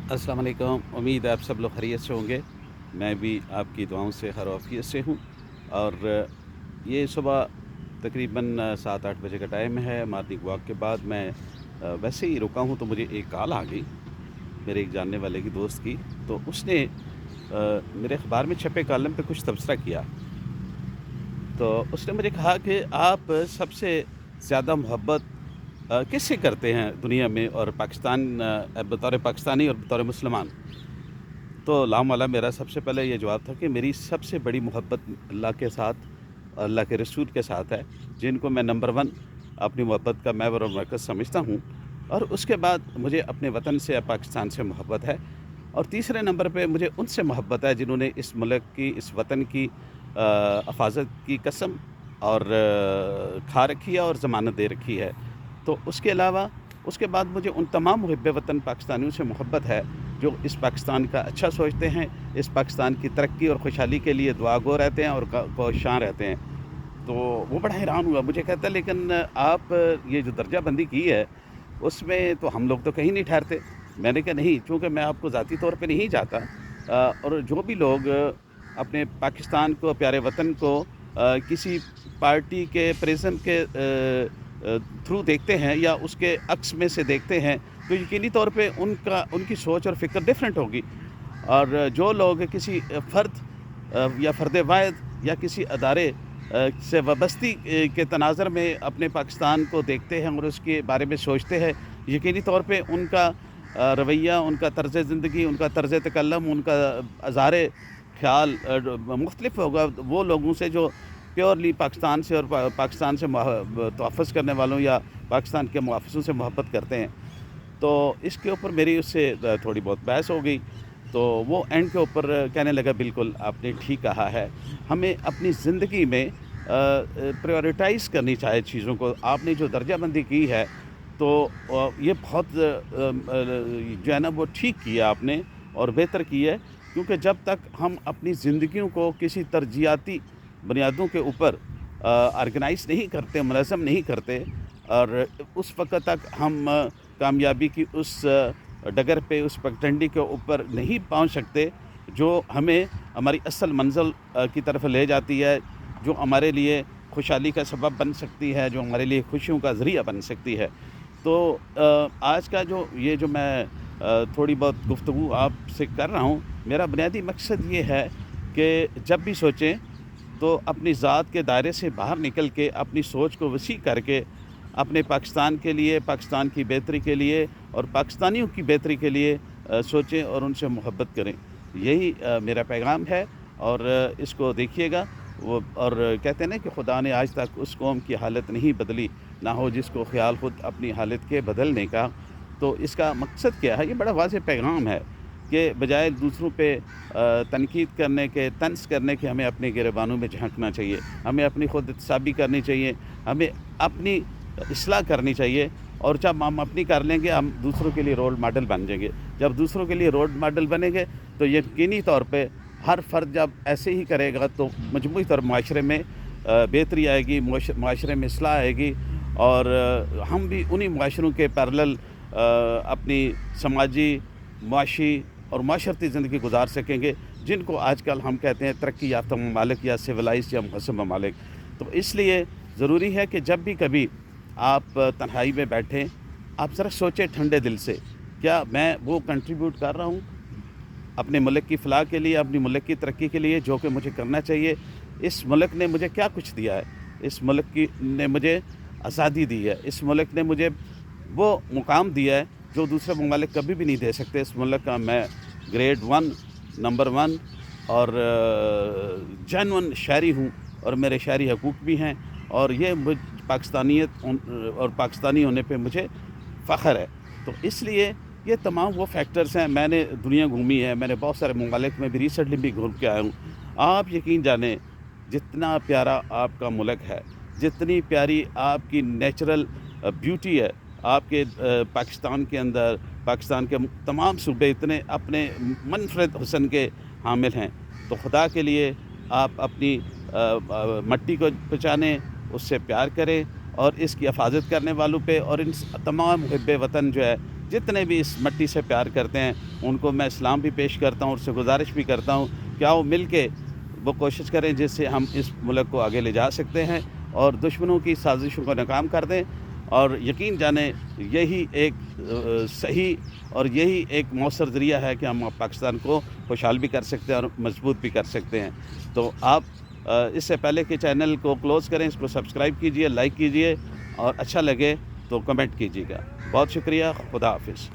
अस्सलाम वालेकुम। उम्मीद है आप सब लोग खैरियत से होंगे। मैं भी आपकी दुआओं से खैर आफियत से हूँ। और ये सुबह तकरीबन 7-8 बजे का टाइम है। मॉर्निंग वॉक के बाद मैं वैसे ही रुका हूँ तो मुझे एक कॉल आ गई मेरे एक जानने वाले की दोस्त की। तो उसने मेरे अखबार में छपे कॉलम पे कुछ तबसरा किया। तो उसने मुझे कहा कि आप सबसे ज़्यादा मोहब्बत किससे करते हैं दुनिया में, और बतौर पाकिस्तानी और बतौर मुसलमान। तो लामला मेरा सबसे पहले ये जवाब था कि मेरी सबसे बड़ी मोहब्बत अल्लाह के साथ, अल्लाह के रसूल के साथ है, जिनको मैं नंबर 1 अपनी मोहब्बत का महवर और मरकज़ समझता हूँ। और उसके बाद मुझे अपने वतन से या पाकिस्तान से मोहब्बत है। और तीसरे नंबर पे मुझे उनसे मोहब्बत है जिन्होंने इस मुल्क की, इस वतन की हिफाज़त की कसम और खा रखी है और ज़मानत दे रखी है। तो उसके अलावा उसके बाद मुझे उन तमाम मुहिब्बे वतन पाकिस्तानियों से मोहब्बत है जो इस पाकिस्तान का अच्छा सोचते हैं, इस पाकिस्तान की तरक्की और खुशहाली के लिए दुआगो रहते हैं और कोशां रहते हैं। तो वो बड़ा हैरान हुआ, मुझे कहता है लेकिन आप ये जो दर्जा बंदी की है उसमें तो हम लोग तो कहीं नहीं ठहरते। मैंने कहा नहीं, चूँकि मैं आपको ज़ाती तौर पे नहीं चाहता। और जो भी लोग अपने पाकिस्तान को, प्यारे वतन को किसी पार्टी के प्रिज़्म के थ्रू देखते हैं या उसके अक्स में से देखते हैं, तो यकीनी तौर पे उनकी सोच और फ़िक्र डिफरेंट होगी। और जो लोग किसी फ़र्द या फ़र्द वाहिद या किसी अदारे से वाबस्ती के तनाज़र में अपने पाकिस्तान को देखते हैं और उसके बारे में सोचते हैं, यकीनी तौर पे उनका रवैया, उनका तर्ज़ ज़िंदगी, उनका तर्ज़ तकल्लुम, उनका अज़ार ख़्याल मुख्तलिफ़ होगा वो लोगों से जो प्योरली पाकिस्तान से और पाकिस्तान से तहफ़्फ़ुज़ करने वालों या पाकिस्तान के मुहाफ़िज़ों से मोहब्बत करते हैं। तो इसके ऊपर मेरी उससे थोड़ी बहुत बहस हो गई। तो वो एंड के ऊपर कहने लगा बिल्कुल आपने ठीक कहा है, हमें अपनी ज़िंदगी में प्रायोरिटाइज़ करनी चाहिए चीज़ों को। आपने जो दर्जाबंदी की है तो ये बहुत जो है ना वो ठीक किया आपने और बेहतर की है, क्योंकि जब तक हम अपनी ज़िंदगियों को किसी तरजीहाती बुनियादों के ऊपर ऑर्गेनाइज़ नहीं करते, मुनज़्ज़म नहीं करते, और उस वक़्त तक हम कामयाबी की उस डगर पे, उस पगडंडी के ऊपर नहीं पहुंच सकते जो हमें हमारी असल मंज़िल की तरफ ले जाती है, जो हमारे लिए खुशहाली का सबब बन सकती है, जो हमारे लिए खुशियों का ज़रिया बन सकती है। तो आज का जो मैं थोड़ी बहुत गुफ्तगू आपसे कर रहा हूँ, मेरा बुनियादी मकसद ये है कि जब भी सोचें तो अपनी ज़ात के दायरे से बाहर निकल के अपनी सोच को वसी करके अपने पाकिस्तान के लिए, पाकिस्तान की बेहतरी के लिए और पाकिस्तानियों की बेहतरी के लिए सोचें और उनसे मोहब्बत करें। यही मेरा पैगाम है। और इसको देखिएगा। वो और कहते हैं ना कि खुदा ने आज तक उस कौम की हालत नहीं बदली, ना हो जिसको ख़्याल ख़ुद अपनी हालत के बदलने का। तो इसका मकसद क्या है? ये बड़ा वाज़ेह पैगाम है कि बजाय दूसरों पे तनकीद करने के, तंज़ करने के, हमें अपने गिरबानों में झाँकना चाहिए। हमें अपनी खुद एहतसाबी करनी चाहिए। हमें अपनी इस्लाह करनी चाहिए। और जब हम अपनी कर लेंगे, हम दूसरों के लिए रोल मॉडल बन जाएंगे। जब दूसरों के लिए रोल मॉडल बनेंगे तो यकीनी तौर पे हर फ़र्द जब ऐसे ही करेगा तो मजमूई तौर माशरे में बेहतरी आएगी, माशरे में इस्लाह आएगी। और हम भी उन्हीं माशरों के पैरेलल अपनी समाजी, मुआशी और माशरती ज़िंदगी गुजार सकेंगे, जिनको आजकल हम कहते हैं तरक्की याफ़्ता ममालिक या सिविलाइज़्ड या मुहज़्ज़म ममालिक। तो इसलिए ज़रूरी है कि जब भी कभी आप तन्हाई में बैठें, आप ज़रा सोचें ठंडे दिल से, क्या मैं वो कंट्रीब्यूट कर रहा हूँ अपने मुल्क की फ़लाह के लिए, अपनी मुल्क की तरक्की के लिए जो कि मुझे करना चाहिए? इस मुल्क ने मुझे क्या कुछ दिया है? इस मुल्क ने मुझे आज़ादी दी है। इस मुल्क ने मुझे वो मुकाम दिया है जो दूसरे ममालिक कभी भी नहीं दे सकते। इस मुल्क का मैं ग्रेड 1, नंबर 1 और जेन्युइन शहरी हूँ, और मेरे शहरी हकूक़ भी हैं। और ये पाकिस्तानियत और पाकिस्तानी होने पे मुझे फ़ख्र है। तो इसलिए ये तमाम वो फैक्टर्स हैं। मैंने दुनिया घूमी है, मैंने बहुत सारे ममालिक में भी रिसेंटली भी घूम के आया हूँ। आप यकीन जानें, जितना प्यारा आपका मुल्क है, जितनी प्यारी आपकी नेचुरल ब्यूटी है, आपके पाकिस्तान के अंदर, पाकिस्तान के तमाम सूबे इतने अपने मनफरद हुस्न के हामिल हैं। तो खुदा के लिए आप अपनी मट्टी को बचाने, उससे प्यार करें, और इसकी हिफाज़त करने वालों पे और इन तमाम मुहिब्बे वतन जो है جتنے بھی اس مٹی سے پیار کرتے ہیں ان کو میں سلام بھی پیش کرتا ہوں، اور سے گزارش بھی کرتا ہوں کہ آؤ مل کے وہ کوشش کریں جس سے ہم اس ملک کو آگے لے جا سکتے ہیں اور دشمنوں کی سازشوں کو ناکام کر دیں، اور یقین جانیں یہی ایک صحیح اور یہی ایک مؤثر ذریعہ ہے کہ ہم پاکستان کو خوشحال بھی کر سکتے ہیں اور مضبوط بھی کر سکتے ہیں۔ تو آپ اس سے پہلے کہ چینل کو کلوز کریں، اس کو سبسکرائب کیجئے، لائک کیجئے، اور اچھا لگے تو کمنٹ کیجیے گا۔ بہت شکریہ، خدا حافظ۔